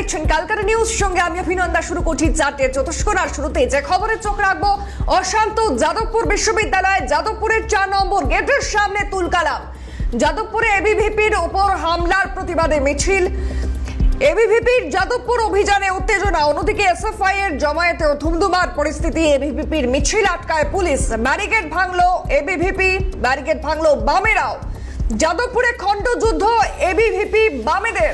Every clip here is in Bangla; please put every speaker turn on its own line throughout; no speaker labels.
দেখছেন ক্যালকাটা নিউজ, সঙ্গে আমি অভিনন্দা। শুরু করছি 4টে চতুষ্কোণ। আর শুরুতে যে খবরের চোখ রাখবো, অশান্ত যাদবপুর বিশ্ববিদ্যালয়। যাদবপুরের 4 নম্বর গেটের সামনে তুলকালাম। যাদবপুরে এবিভিপির উপর হামলার প্রতিবাদে মিছিল। এবিভিপির যাদবপুর অভিযানে উত্তেজনা, অন্যদিকে এসএফআই এর জমায়েতেও ধুমধুমার পরিস্থিতি। এবিভিপির মিছিল আটকায় পুলিশ, ব্যারিকেড ভাঙলো এবিভিপি, ব্যারিকেড ভাঙলো বামেরাও। যাদবপুরে খণ্ডযুদ্ধ এবিভিপি বামেদের।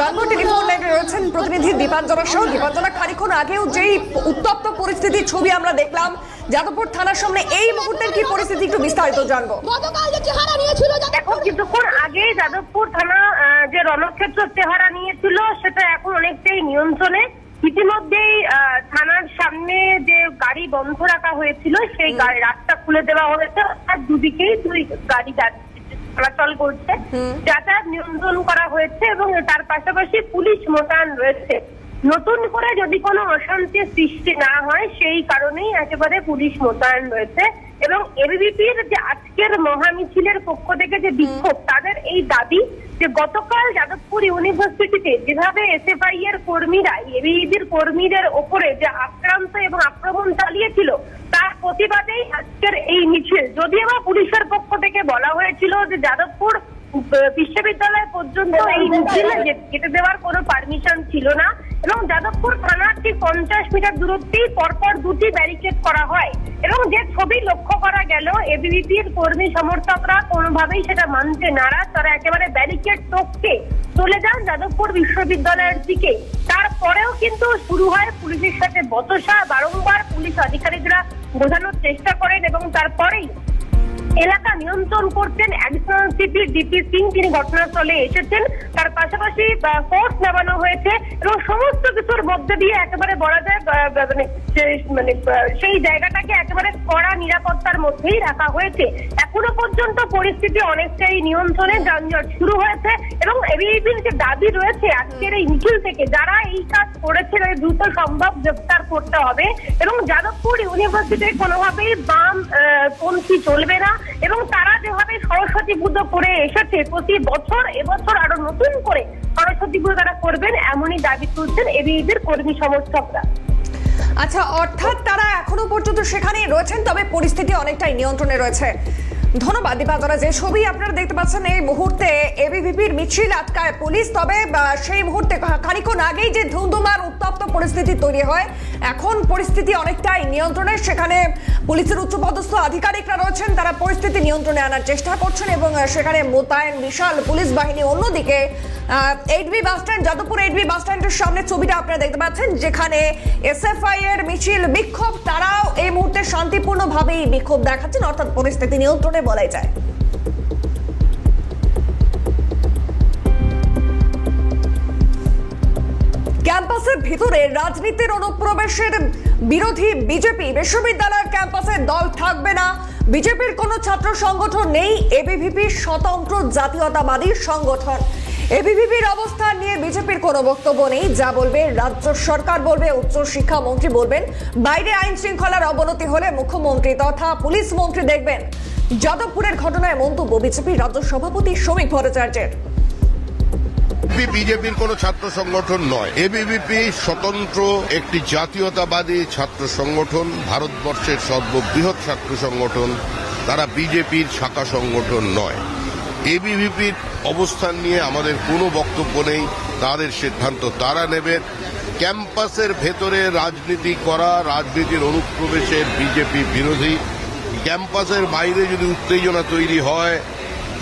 জানবো, টেলিফোন লাইনে রয়েছেন প্রতিনিধি দীপাঞ্জনা সহ। দীপাঞ্জনা, খানিক্ষণ আগেও যেই উত্তপ্ত পরিস্থিতির ছবি আমরা দেখলাম যাদবপুর থানার সামনে, এই মুহূর্তের কি পরিস্থিতি একটু বিস্তারিত জানবো।
দেখো, কিছুক্ষণ আগে যাদবপুর থানা যে রণক্ষেত্র চেহারা নিয়েছিল সেটা এখন অনেকটাই নিয়ন্ত্রণে। ইতিমধ্যেই থানার সামনে যে গাড়ি বন্ধ রাখা হয়েছিল সেই রাস্তা খুলে দেওয়া হয়েছে, আর দুদিকেই দুই গাড়ি চলাচল করছে, যাতায়াত নিয়ন্ত্রণ করা হয়েছে এবং তার পাশাপাশি পুলিশ মোতায়েন রয়েছে। নতুন করে যদি কোনো অশান্তির সৃষ্টি না হয় সেই কারণেই একেবারে পুলিশ মোতায়েন রয়েছে। এবং এবিভিপির যে আজকের মহামিছিলের পক্ষ থেকে যে বিক্ষোভ, তাদের এই দাবি যে গতকাল যাদবপুর ইউনিভার্সিটিতে যেভাবে এসএফআই এর কর্মীরা এবিভিপির কর্মীদের ওপরে যে আক্রান্ত এবং আক্রমণ চালিয়েছিল, তার প্রতিবাদেই আজকের এই মিছিল। যদিও বা পুলিশের পক্ষ থেকে বলা হয়েছিল যে যাদবপুর বিশ্ববিদ্যালয় পর্যন্ত এই মিছিল যেতে দেওয়ার কোনো পারমিশন ছিল না এবং যাদবপুর থানার ঠিক 50 মিটার দূরত্বেই পরপর দুটি ব্যারিকেড করা হয়। এবং যে ছবি লক্ষ্য করা গেল, এবিভিপির কর্মী সমর্থকরা কোনোভাবেই সেটা মানতে নারাজ। তারা একেবারে ব্যারিকেড টপকে চলে যান যাদবপুর বিশ্ববিদ্যালয়ের দিকে। তারপরেও কিন্তু শুরু হয় পুলিশের সাথে বচসা। বারংবার পুলিশ আধিকারিকরা বোঝানোর চেষ্টা করেন এবং তারপরেই এলাকা নিয়ন্ত্রণ করতেন অ্যাডিশনাল সিপি ডিপি সিং, তিনি ঘটনাস্থলে এসেছেন। তার পাশাপাশি ফোর্স নামানো হয়েছে এবং সমস্ত কিছুর মধ্যে দিয়ে একেবারে বলা যায় মানে সেই জায়গাটাকে একেবারে কড়া নিরাপত্তার মধ্যেই রাখা হয়েছে। এখনো পর্যন্ত পরিস্থিতি অনেকটাই নিয়ন্ত্রণে, যানজট শুরু হয়েছে এবং এবিভিপির যে দাবি রয়েছে আজকের এই মিছিল থেকে, যারা এই কাজ করেছে দ্রুত সম্ভব গ্রেফতার করতে হবে এবং যাদবপুর ইউনিভার্সিটি কোনোভাবেই বাম পন্থী চলবে না এবং তারা যেভাবে সরস্বতী পুজো করে এসেছে প্রতি বছর, এবছর আরো নতুন করে সরস্বতী পুজো তারা করবেন, এমনই দাবি তুলছেন এবিভিপির কর্মী সমর্থকরা।
আচ্ছা, অর্থাৎ তারা এখনো পর্যন্ত সেখানেই রয়েছেন, তবে পরিস্থিতি অনেকটাই নিয়ন্ত্রণে রয়েছে। ধন্যবাদ দীপাঞ্জনা। যে ছবি আপনারা দেখতে পাচ্ছেন, এই মুহূর্তে এবিভিপির মিছিল আটকায় পুলিশ, তবে সেই মুহূর্তে খানিক্ষণ আগেই যে ধুমধুমার উত্তপ্ত পরিস্থিতি তৈরি হয়, এখন পরিস্থিতি অনেকটাই নিয়ন্ত্রণে। সেখানে পুলিশের উচ্চপদস্থ আধিকারিকরা রয়েছেন, তারা পরিস্থিতি নিয়ন্ত্রণে আনার চেষ্টা করছেন এবং সেখানে মোতায়েন বিশাল পুলিশ বাহিনী। অন্যদিকে 8B bus stand, Jadavpur 8B বাস স্ট্যান্ডের সামনে ছবিটা আপনারা দেখতে পাচ্ছেন, যেখানে এসএফআই এর মিছিল বিক্ষোভ, তারাও এই মুহূর্তে শান্তিপূর্ণভাবেই বিক্ষোভ দেখাচ্ছেন, অর্থাৎ পরিস্থিতি নিয়ন্ত্রণে বলাই যায়। ক্যাম্পাসের ভিতরে রাজনীতির অনুপ্রবেশের বিরোধী বিজেপি। বিশ্ববিদ্যালয়ের ক্যাম্পাসে দল থাকবে না, বিজেপির কোনো ছাত্র সংগঠন নেই, এবিভিপি স্বতন্ত্র জাতীয়তাবাদী সংগঠন। এবিভিপির অবস্থান নিয়ে বিজেপির কোনো বক্তব্য নেই। যা বলবে রাজ্য সরকার বলবে, উচ্চ শিক্ষা মন্ত্রী বলবেন, বাইরে আইন শৃঙ্খলার অবনতি হলে মুখ্যমন্ত্রী তথা পুলিশ মন্ত্রী দেখবেন। যাদবপুরের ঘটনায় মন্তব্য বিজেপির রাজ্য সভাপতি শ্রমিক ভট্টাচার্যের।
বিজেপির কোন ছাত্র সংগঠন নয়, এবিভিপি স্বতন্ত্র একটি জাতীয়তাবাদী ছাত্র সংগঠন, ভারতবর্ষের সর্ববৃহৎ ছাত্র সংগঠন। তারা বিজেপির শাখা সংগঠন নয়। এবিভিপির অবস্থান নিয়ে আমাদের কোনো বক্তব্য নেই, তাদের সিদ্ধান্ত তারা নেবেন। ক্যাম্পাসের ভেতরে রাজনীতি করা, রাজনীতির অনুপ্রবেশের বিজেপি বিরোধী। ক্যাম্পাসের বাইরে যদি উত্তেজনা তৈরি হয়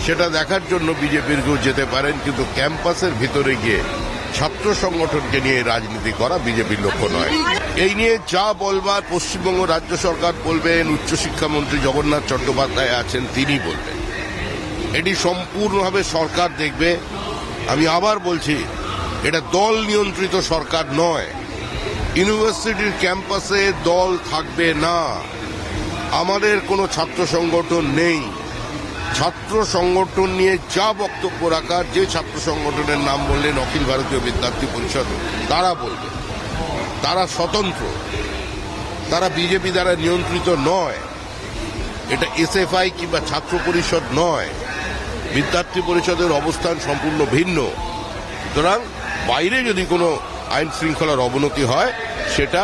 সেটা দেখার জন্য বিজেপির কেউ যেতে পারেন, কিন্তু ক্যাম্পাসের ভিতরে গিয়ে ছাত্র সংগঠনকে নিয়ে রাজনীতি করা বিজেপির লক্ষ্য নয়। এই নিয়ে যা বলবার পশ্চিমবঙ্গ রাজ্য সরকার বলবেন, উচ্চশিক্ষামন্ত্রী জগন্নাথ চট্টোপাধ্যায় আছেন তিনি বলবেন। এটি সম্পূর্ণভাবে সরকার দেখবে। আমি আবার বলছি, এটা দল নিয়ন্ত্রিত সরকার নয়। ইউনিভার্সিটির ক্যাম্পাসে দল থাকবে না। আমাদের কোনো ছাত্র সংগঠন নেই। ছাত্র সংগঠন নিয়ে যা বক্তব্য রাখার, যে ছাত্র সংগঠনের নাম বললেন অখিল ভারতীয় বিদ্যার্থী পরিষদ, তারা বলবে। তারা স্বতন্ত্র, তারা বিজেপি দ্বারা নিয়ন্ত্রিত নয়। এটা এসএফআই কিংবা ছাত্র পরিষদ নয়। বিদ্যার্থী পরিষদের অবস্থান সম্পূর্ণ ভিন্ন। সুতরাং বাইরে যদি কোনো আইন শৃঙ্খলার অবনতি হয়, সেটা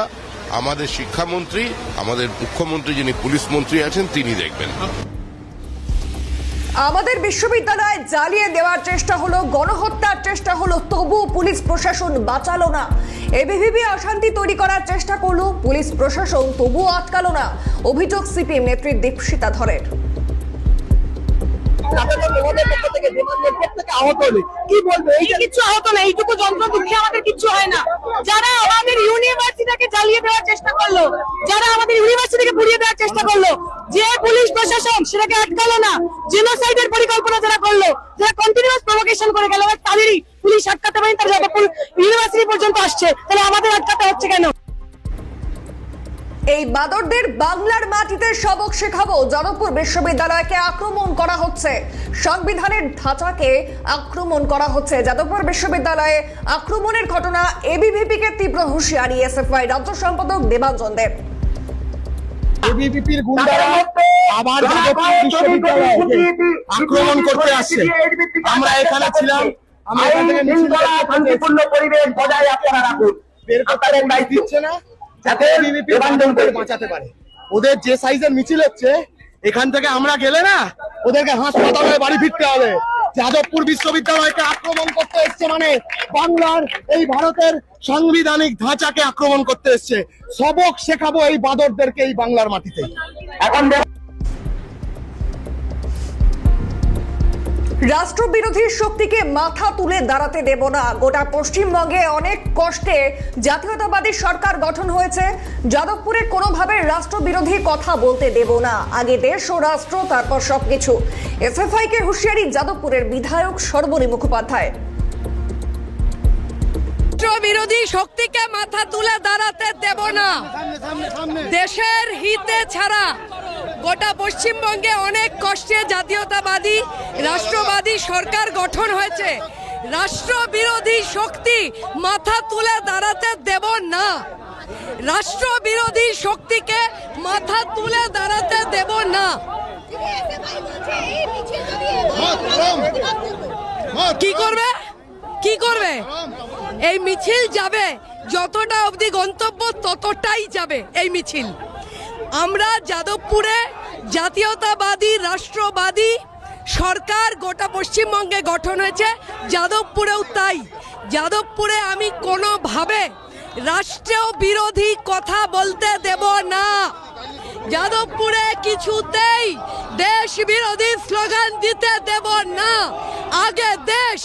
আমাদের শিক্ষামন্ত্রী, আমাদের মুখ্যমন্ত্রী যিনি পুলিশ মন্ত্রী আছেন, তিনি দেখবেন।
আমাদের বিশ্ববিদ্যালয় জ্বালিয়ে দেওয়ার চেষ্টা হলো, গণহত্যার চেষ্টা হলো, তবু পুলিশ প্রশাসন বাঁচালো না। এবিভিপি অশান্তি তৈরি করার চেষ্টা করলো, পুলিশ প্রশাসন তবুও আটকালো না। অভিযোগ সিপিএম নেত্রী দীপশিতা ধরের।
কি বলবো, এই কিছু আহত না, এইটুকু যন্ত্র দুঃখে আমাদের কিছু হয় না। যারা আমাদের ইউনিভার্সিটিকে জ্বালিয়ে দেওয়ার চেষ্টা করলো, যারা আমাদের ইউনিভার্সিটিকে পুড়িয়ে দেওয়ার চেষ্টা করলো, যে পুলিশ প্রশাসন সেটাকে আটকালো না, জেনোসাইডের পরিকল্পনা যারা করলো, যারা কন্টিনিউয়াস প্রভোকেশন করে গেল, তাদেরই পুলিশ আটকাতে পারেনি। তারা যাদবপুর ইউনিভার্সিটি পর্যন্ত আসছে, তাহলে আমাদের আটকাতে হচ্ছে কেন?
এই বাদরদের বাংলার মাটিতে সবক শেখাবো। যাদবপুর বিশ্ববিদ্যালয়কে আক্রমণ করা হচ্ছে, সংবিধানের ধাঁচাকে আক্রমণ করা হচ্ছে। যাদবপুর বিশ্ববিদ্যালয়ে আক্রমণের ঘটনা, এবিভিপিকে তীব্র হুঁশিয়ারি এসএফআই রাজ্য সম্পাদক দেবাঞ্জন দেব।
এবিভিপির গুন্ডারা আবার যাদবপুর বিশ্ববিদ্যালয়কে আক্রমণ করতে আসছে। আমরা এখানে ছিলাম, আমরা এখান থেকে মিছিল
শান্তিপূর্ণ পরিবেশ বজায় আপনারা রাখুন।
বের করতে দিচ্ছে না, যাতে এবিভিপি বাঁচাতে পারে। ওদের যে সাইজের মিছিল হচ্ছে, এখান থেকে আমরা গেলে না, ওদেরকে হাসপাতালে বাড়ি ফিরতে হবে। যাদবপুর বিশ্ববিদ্যালয়কে আক্রমণ করতে এসছে মানে বাংলার, এই ভারতের সাংবিধানিক ধাঁচাকে আক্রমণ করতে এসছে। সবক শেখাবো এই বাদরদেরকে এই বাংলার মাটিতে।
এখন
রাষ্ট্রবিরোধী শক্তিকে মাথা তুলে দাঁড়াতে দেব না। গোটা পশ্চিমবঙ্গে অনেক কষ্টে জাতীয়তাবাদী সরকার গঠন হয়েছে। যাদবপুরে কোনোভাবে রাষ্ট্রবিরোধী কথা বলতে দেব না। আগে দেশ ও রাষ্ট্র, তারপর সবকিছু। এসএফআই কে হুঁশিয়ারি যাদবপুরের বিধায়ক সর্বরী মুখোপাধ্যায়।
বিরোধী শক্তিকে মাথা তুলে দাঁড়াতে দেব না। দেশের হিতে ছাড়া গোটা পশ্চিমবঙ্গে অনেক কষ্টে জাতীয়তাবাদী রাষ্ট্রবাদী সরকার গঠন হয়েছে। রাষ্ট্রবিরোধী শক্তি মাথা তুলে দাঁড়াতে দেব না। রাষ্ট্রবিরোধী শক্তিকে মাথা তুলে দাঁড়াতে দেব না। কি করবে? কি করবে? এই মিছিল যাবে, যতটা অবধি গন্তব্য ততটাই যাবে এই মিছিল। আমরা যাদবপুরে জাতীয়তাবাদী রাষ্ট্রবাদী সরকার গোটা পশ্চিমবঙ্গে গঠন হয়েছে, যাদবপুরেও তাই। যাদবপুরে আমি কোনোভাবে রাষ্ট্র বিরোধী কথা বলতে দেব না। যাদবপুরে কিছুতেই দেশ বিরোধী স্লোগান দিতে দেব না। আগে দেশ,